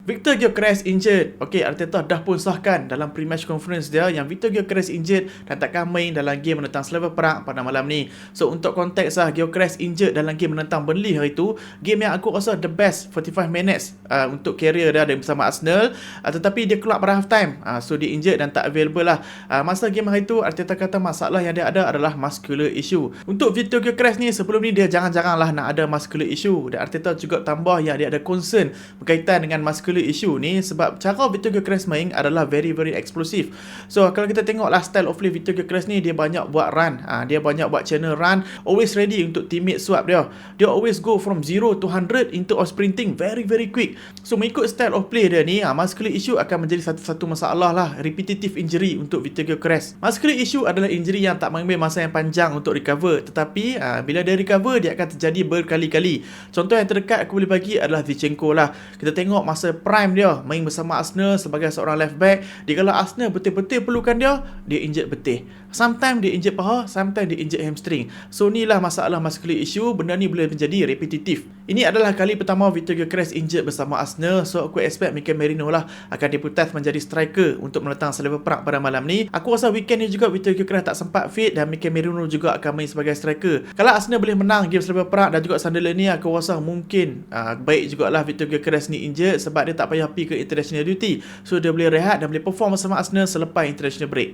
Victor Gyökeres injured. Okey, Arteta dah pun sahkan dalam pre-match conference dia yang Victor Gyökeres injured dan takkan main dalam game menentang Slava Prague pada malam ni. So untuk konteks Gyökeres injured dalam game menentang Burnley hari tu, game yang aku rasa the best 45 minutes untuk career dia bersama Arsenal, tetapi dia keluar pada half time. So dia injured dan tak available lah. Masa game hari tu Arteta kata masalah yang dia ada adalah muscular issue. Untuk Victor Gyökeres ni, sebelum ni dia jarang-jaranglah nak ada muscular issue, dan Arteta juga tambah yang dia ada concern berkaitan dengan muscular issue ni sebab cara Victor Gyökeres main adalah very explosive. So kalau kita tengoklah style of play Victor Gyökeres ni, dia banyak buat run, dia banyak buat channel run, always ready untuk teammate swap dia. Dia always go from 0 to 100 into of sprinting very quick. So mengikut style of play dia ni, muscular issue akan menjadi satu masalah lah, repetitive injury untuk Victor Gyökeres. Muscular issue adalah injury yang tak mengambil masa yang panjang untuk recover, tetapi bila dia recover, dia akan terjadi berkali-kali. Contoh yang terdekat aku boleh bagi adalah Zinchenko lah. Kita tengok masa prime dia main bersama Arsenal sebagai seorang left back, kalau Arsenal betul-betul perlukan dia injet betih. Sometimes dia injet paha, sometimes dia injet hamstring. So ni lah masalah muscular issue. Benda ni boleh menjadi repetitif. Ini adalah kali pertama Victor Gyökeres injet bersama Arsenal. So aku expect Mikel Merino lah akan diputas menjadi striker untuk menentang Slava Prague pada malam ni. Aku rasa weekend ni juga Victor Gyökeres tak sempat fit dan Mikel Merino juga akan main sebagai striker. Kalau Arsenal boleh menang game Slava Prague dan juga Sunderland ni, aku rasa mungkin baik jugalah Victor Gyökeres ni injet sebab dia tak payah pergi ke international duty. So dia boleh rehat dan boleh perform bersama Arsenal selepas international break.